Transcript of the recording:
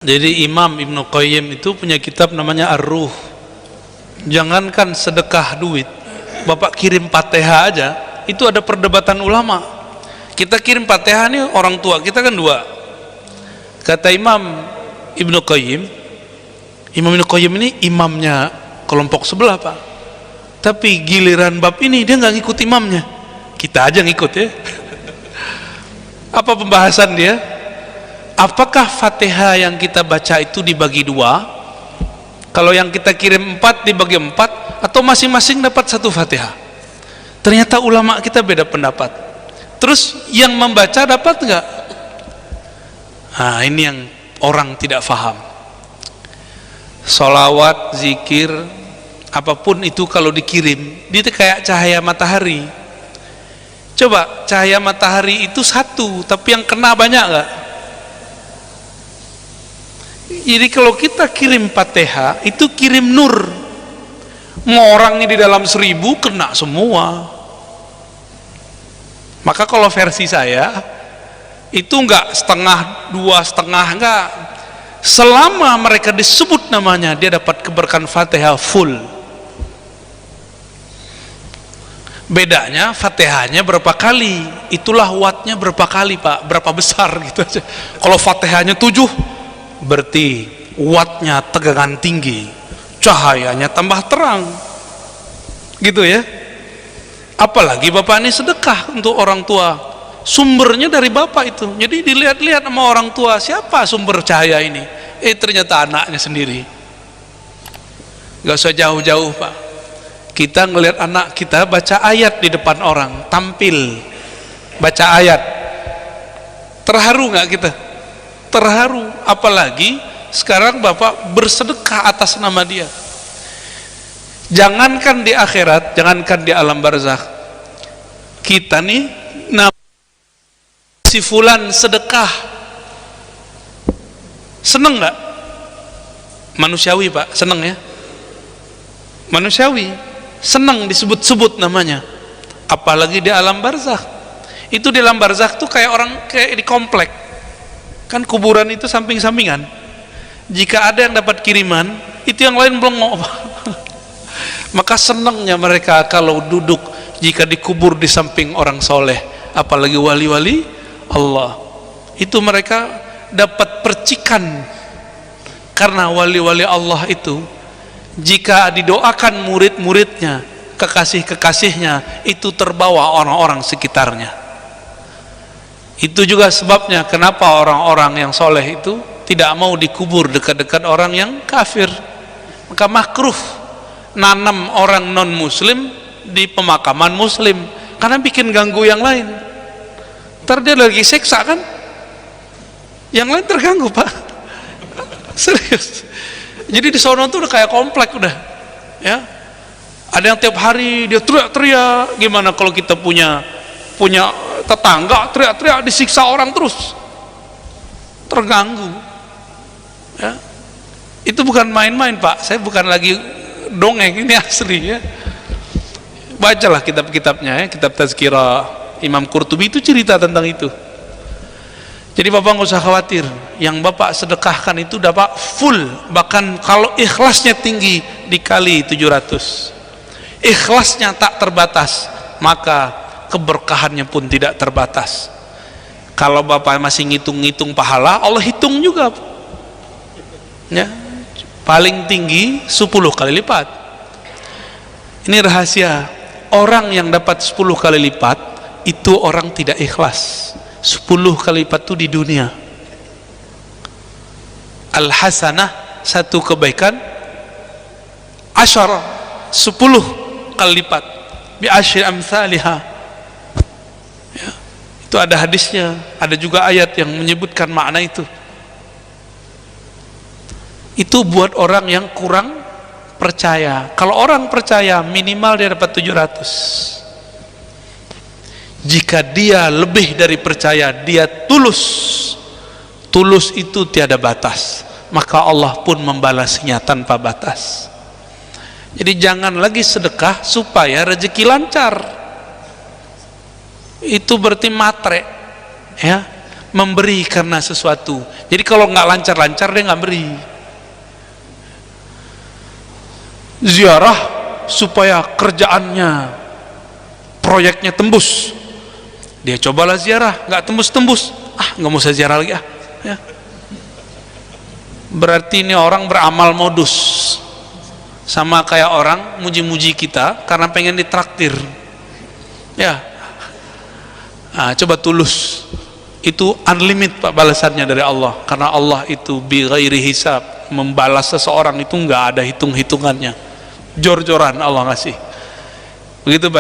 Jadi Imam Ibnu Qayyim itu punya kitab namanya Ar-Ruh. Jangankan sedekah duit, Bapak kirim Fatihah aja, itu ada perdebatan ulama. Kita kirim Fatihah nih, orang tua kita kan dua. Kata Imam Ibnu Qayyim, Imam Ibnu Qayyim ini imamnya kelompok sebelah, Pak. Tapi giliran bab ini dia nggak ngikut imamnya. Kita aja ngikut ya. Apa pembahasan dia? Apakah Fatihah yang kita baca itu dibagi dua? Kalau yang kita kirim 4 dibagi 4, atau masing-masing dapat satu Fatihah? Ternyata ulama kita beda pendapat. Terus yang membaca dapat nggak? Nah, ini yang orang tidak faham. Sholawat, zikir, apapun itu kalau dikirim, dia kayak cahaya matahari. Coba cahaya matahari itu satu, tapi yang kena banyak nggak? Jadi kalau kita kirim Fatihah, itu kirim nur. Mau orangnya di dalam 1000 kena semua. Maka kalau versi saya, itu enggak setengah, 2,5, enggak. Selama mereka disebut namanya, dia dapat keberkahan Fatihah full. Bedanya Fatihahnya berapa kali, itulah wattnya berapa kali, Pak, berapa besar gitu aja. Kalau Fatihahnya 7, berarti wattnya tegangan tinggi, cahayanya tambah terang gitu ya. Apalagi Bapak ini sedekah untuk orang tua, sumbernya dari Bapak itu. Jadi dilihat-lihat sama orang tua, siapa sumber cahaya ini? Ternyata anaknya sendiri. Gak usah jauh-jauh, Pak. Kita ngelihat anak kita baca ayat di depan orang, tampil baca ayat, terharu gak kita? Terharu. Apalagi sekarang Bapak bersedekah atas nama dia. Jangankan di akhirat, jangankan di alam barzakh, kita nih si fulan sedekah, seneng nggak? Manusiawi, Pak, seneng ya, manusiawi, seneng disebut-sebut namanya. Apalagi di alam barzakh. Itu di alam barzakh tuh kayak orang kayak di komplek. Kan kuburan itu samping-sampingan. Jika ada yang dapat kiriman, itu yang lain belum. Maka senangnya mereka kalau duduk jika dikubur di samping orang soleh, apalagi wali-wali Allah. Itu mereka dapat percikan. Karena wali-wali Allah itu, jika didoakan murid-muridnya, kekasih-kekasihnya, itu terbawa orang-orang sekitarnya. Itu juga sebabnya kenapa orang-orang yang soleh itu tidak mau dikubur dekat-dekat orang yang kafir. Maka makruh nanam orang non muslim di pemakaman muslim, karena bikin ganggu yang lain. Ntar dia lagi seksa kan, yang lain terganggu, Pak. Serius. Jadi di sono tuh udah kayak komplek udah ya. Ada yang tiap hari dia teriak-teriak. Gimana kalau kita punya tetangga teriak-teriak, disiksa orang terus, terganggu ya. Itu bukan main-main, Pak. Saya bukan lagi dongeng, ini asli ya. Bacalah kitab-kitabnya ya, kitab Tazkirah Imam Qurtubi itu cerita tentang itu. Jadi Bapak nggak usah khawatir, yang Bapak sedekahkan itu dapat full. Bahkan kalau ikhlasnya tinggi dikali 700, ikhlasnya tak terbatas, maka keberkahannya pun tidak terbatas. Kalau Bapak masih ngitung-ngitung pahala, Allah hitung juga ya, paling tinggi 10 kali lipat. Ini rahasia. Orang yang dapat 10 kali lipat itu orang tidak ikhlas. 10 kali lipat itu di dunia. Al-hasanah, satu kebaikan, 10 kali lipat, bi asyri amsalihah. Itu ada hadisnya, ada juga ayat yang menyebutkan makna itu. Itu buat orang yang kurang percaya. Kalau orang percaya, minimal dia dapat 700. Jika dia lebih dari percaya, dia tulus. Tulus itu tiada batas, maka Allah pun membalasnya tanpa batas. Jadi jangan lagi sedekah supaya rezeki lancar. Itu berarti matre ya. memberi karena sesuatu. Jadi kalau nggak lancar-lancar dia nggak beri. Ziarah supaya kerjaannya, proyeknya tembus, dia cobalah ziarah, nggak tembus-tembus, nggak mau saya ziarah lagi ya. Berarti ini orang beramal modus, sama kayak orang muji-muji kita karena pengen ditraktir ya. Coba tulus, itu unlimited Pak balasannya dari Allah, karena Allah itu bi ghairi hisab, membalas seseorang itu nggak ada hitung-hitungannya, jor-joran Allah ngasih begitu Pak.